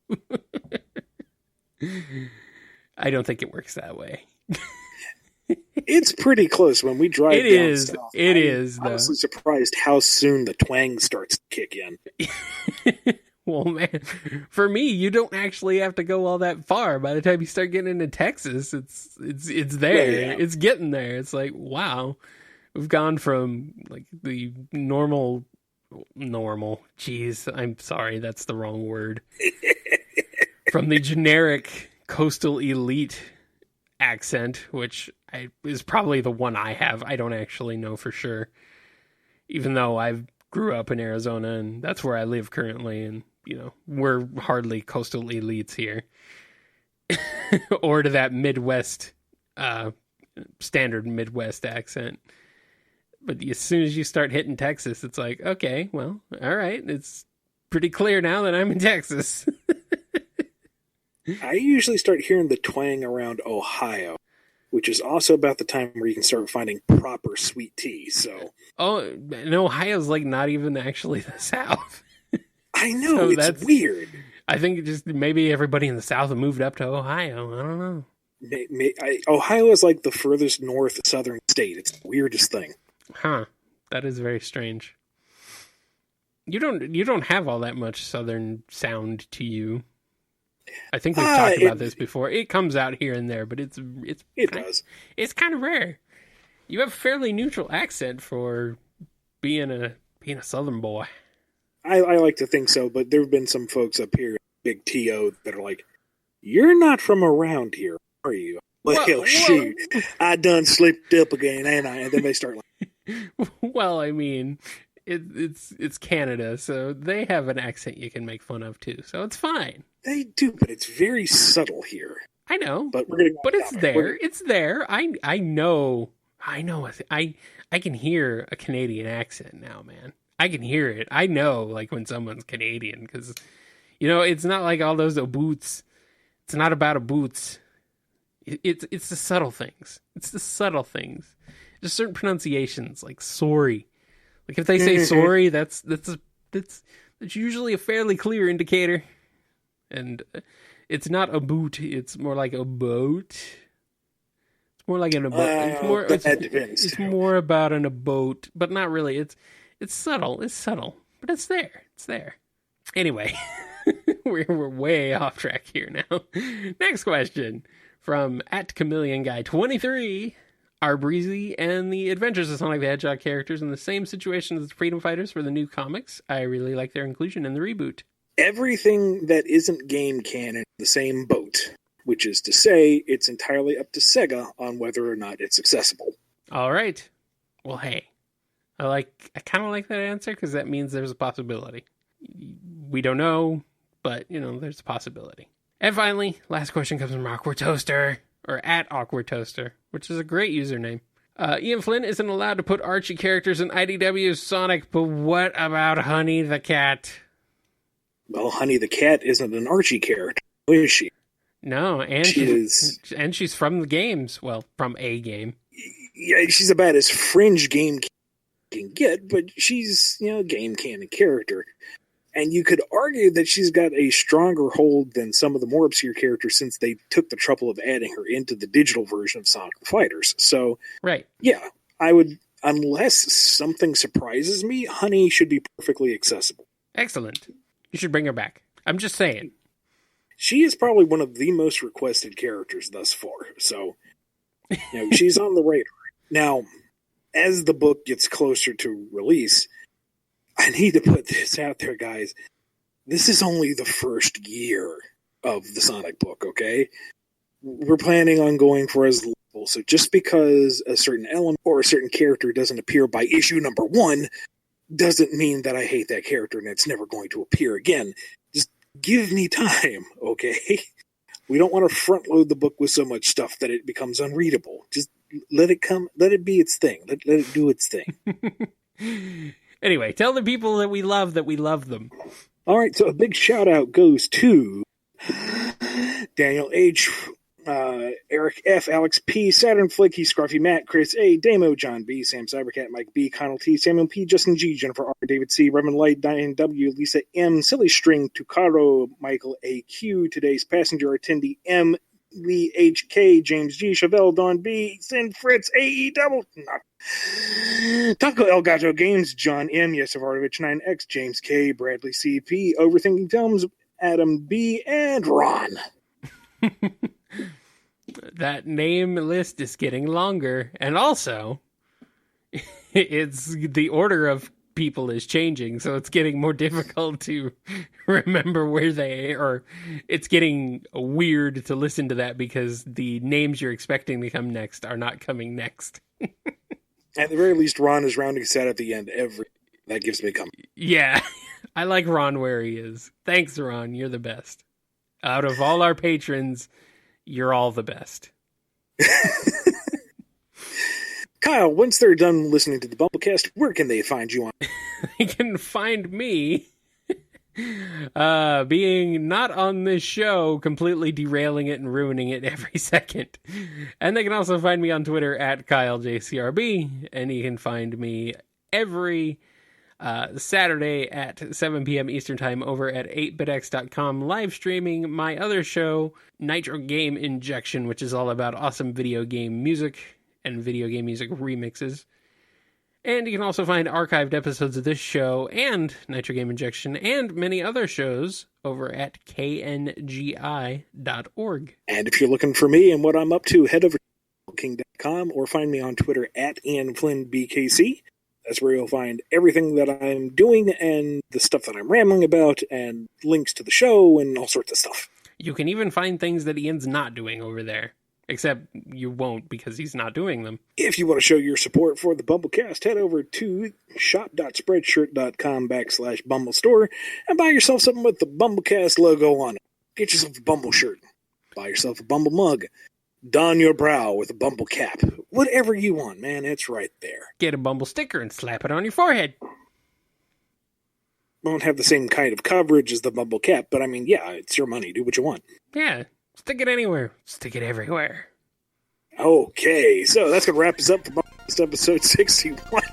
I don't think it works that way. It's pretty close when we drive down south. I'm honestly surprised how soon the twang starts to kick in. Well, man, for me, you don't actually have to go all that far. By the time you start getting into Texas, it's there. Yeah. It's getting there. It's like, wow, we've gone from the normal. Geez, I'm sorry, that's the wrong word. From the generic coastal elite accent, which is probably the one I have. I don't actually know for sure, even though I grew up in Arizona and that's where I live currently, and we're hardly coastal elites here. Or to that Midwest, standard Midwest accent. But as soon as you start hitting Texas, it's like, okay, well, all right, it's pretty clear now that I'm in Texas. I usually start hearing the twang around Ohio. which is also about the time where you can start finding proper sweet tea. So, oh, and Ohio's like not even actually the South. I know, So it's weird. I think just maybe everybody in the South have moved up to Ohio. I don't know. Ohio is like the furthest north southern state. It's the weirdest thing. Huh. That is very strange. You don't have all that much southern sound to you. I think we've talked about this before. It comes out here and there, but it does. It's kind of rare. You have a fairly neutral accent for being a southern boy. I like to think so, but there have been some folks up here, Big T.O., that are like, "You're not from around here, are you?" Well, shoot, I done slipped up again, ain't I? And then they start like, well, I mean, it's Canada, so they have an accent you can make fun of too, so it's fine. They do, but it's very subtle here. I know, but it's there. It's there. I know. I can hear a Canadian accent now, man. I can hear it. I know, like, when someoe's Canadian, because, it's not like all those boots. It's not about boots. It's the subtle things. It's the subtle things. Just certain pronunciations, like sorry. Like if they say sorry, that's usually a fairly clear indicator. And it's not a boot. It's more like a boat. It's more like an boat. It's more about a boat, but not really. It's subtle. It's subtle, but it's there. It's there. Anyway, we're way off track here now. Next question from @ChameleonGuy23. Are Breezy and the Adventures of Sonic the Hedgehog characters in the same situation as the Freedom Fighters for the new comics? I really like their inclusion in the reboot. Everything that isn't game canon is the same boat, which is to say it's entirely up to Sega on whether or not it's accessible. All right. Well, hey. I kind of like that answer because that means there's a possibility. We don't know, but, there's a possibility. And finally, last question comes from Awkward Toaster, or @AwkwardToaster, which is a great username. Ian Flynn isn't allowed to put Archie characters in IDW's Sonic, but what about Honey the Cat? Well, Honey the Cat isn't an Archie character, is she? No, and she's from the games. Well, from a game. Yeah, she's about as fringe game can get, but she's, game canon character. And you could argue that she's got a stronger hold than some of the more obscure characters since they took the trouble of adding her into the digital version of Sonic Fighters. So, right. Yeah, I would, unless something surprises me, Honey should be perfectly accessible. Excellent. You should bring her back. I'm just saying. She is probably one of the most requested characters thus far. So, she's on the radar. Now, as the book gets closer to release, I need to put this out there, guys. This is only the first year of the Sonic book, okay? We're planning on going for as little. So just because a certain element or a certain character doesn't appear by issue number 1 doesn't mean that I hate that character and it's never going to appear again. Just give me time, okay? We don't want to front load the book with so much stuff that it becomes unreadable. Just let it come. Let it be its thing. Let it do its thing. Anyway, tell the people that we love them. All right, so a big shout out goes to Daniel H., Eric F., Alex P., Saturn, Flicky, Scruffy, Matt, Chris A., Damo, John B., Sam Cybercat, Mike B., Connell T., Samuel P., Justin G., Jennifer R., David C., Reverend Light, Diane W., Lisa M., Silly String, Tucaro, Michael A. Q., Today's Passenger Attendee M., Lee H.K., James G., Chevelle, Don B., Sin Fritz, A.E. Double, Taco El Gato Games, John M., Yesavartovich 9X, James K., Bradley C.P., Overthinking Films, Adam B., and Ron. That name list is getting longer, and also it's the order of people is changing, so it's getting more difficult to remember where they are. It's getting weird to listen to that because the names you're expecting to come next are not coming next. At the very least, Ron is rounding us out at the end. That gives me comfort. Yeah, I like Ron where he is. Thanks, Ron. You're the best. Out of all our patrons, you're all the best. Kyle, once they're done listening to the BumbleKast, where can they find you on? They can find me being not on this show, completely derailing it and ruining it every second. And they can also find me on Twitter at KyleJCRB, and you can find me every Saturday at 7 p.m. Eastern Time over at 8bitx.com, live streaming my other show, Nitro Game Injection, which is all about awesome video game music and video game music remixes. And you can also find archived episodes of this show and Nitro Game Injection and many other shows over at kngi.org. And if you're looking for me and what I'm up to, head over to king.com or find me on Twitter at IanFlynnBKC. That's where you'll find everything that I'm doing and the stuff that I'm rambling about and links to the show and all sorts of stuff. You can even find things that Ian's not doing over there. Except you won't because he's not doing them. If you want to show your support for the BumbleKast, head over to shop.spreadshirt.com/BumbleStore and buy yourself something with the BumbleKast logo on it. Get yourself a Bumble shirt. Buy yourself a Bumble mug. Don your brow with a Bumble cap. Whatever you want, man, it's right there. Get a Bumble sticker and slap it on your forehead. Won't have the same kind of coverage as the Bumble cap, but I mean, yeah, it's your money. Do what you want. Yeah. Stick it anywhere. Stick it everywhere. Okay, so that's going to wrap us up for BumbleKast episode 61.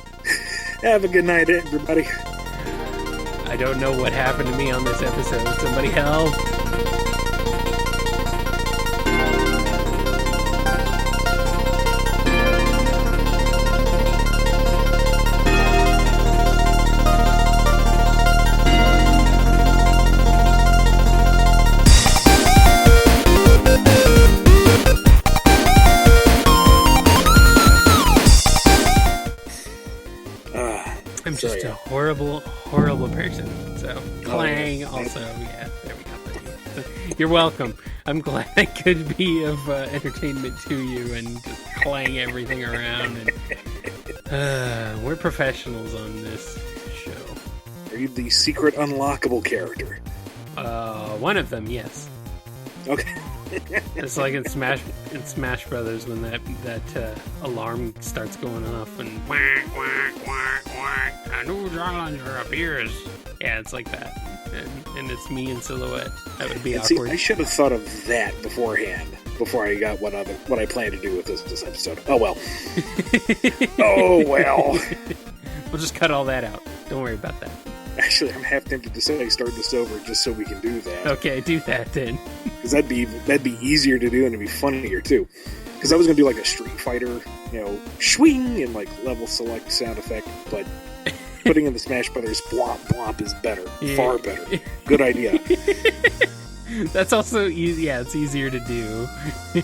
Have a good night, everybody. I don't know what happened to me on this episode. Somebody help. I'm just a horrible, horrible person. So, clang also. Yeah, there we go. You're welcome. I'm glad I could be of entertainment to you and just clang everything around. And we're professionals on this show. Are you the secret unlockable character? One of them, yes. Okay. It's like in Smash Brothers when that alarm starts going off and whack, whack, whack, whack, a new challenger appears. Yeah, it's like that. And it's me in silhouette. That would be awkward. See, I should have thought of that beforehand, before I got what I plan to do with this episode. Oh well. Oh well. We'll just cut all that out. Don't worry about that. Actually, I'm half tempted to say start this over just so we can do that. Okay, do that then. Because that'd be easier to do and it'd be funnier too. Because I was gonna do like a Street Fighter, swing and like level select sound effect, but putting in the Smash Brothers blop blop is better, far better. Good idea. That's also easy. Yeah, it's easier to do. On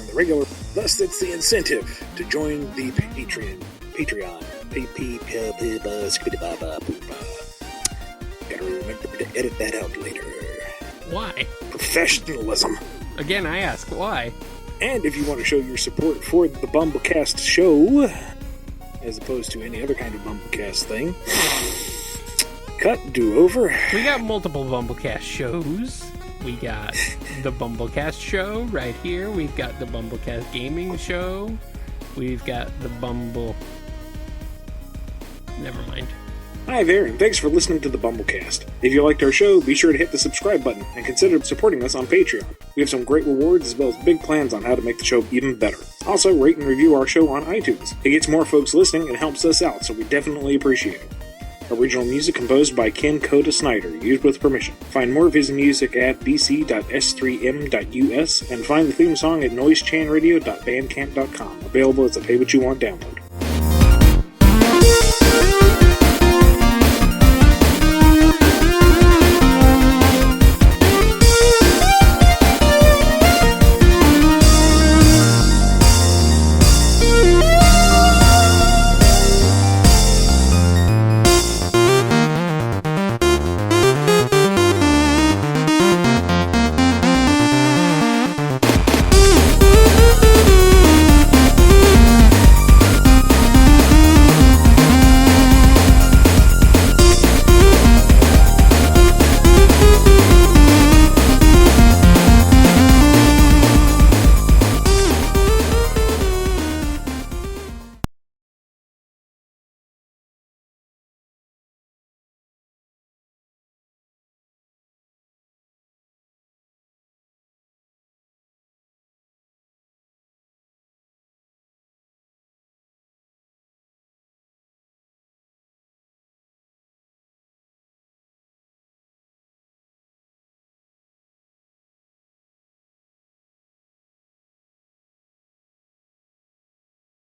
the regular, thus it's the incentive to join the Patreon. Gotta remember to edit that out later. Why? Professionalism. Again, I ask, why? And if you want to show your support for the BumbleKast show, as opposed to any other kind of BumbleKast thing, do over. We got multiple BumbleKast shows. We got the BumbleKast show right here. We've got the BumbleKast gaming show. We've got the Never mind. Hi there, and thanks for listening to the BumbleKast. If you liked our show, be sure to hit the subscribe button and consider supporting us on Patreon. We have some great rewards as well as big plans on how to make the show even better. Also, rate and review our show on iTunes. It gets more folks listening and helps us out, so we definitely appreciate it. Original music composed by Ken Coda Snyder, used with permission. Find more of his music at bc.s3m.us and find the theme song at noisechanradio.bandcamp.com, available as a pay-what-you-want download.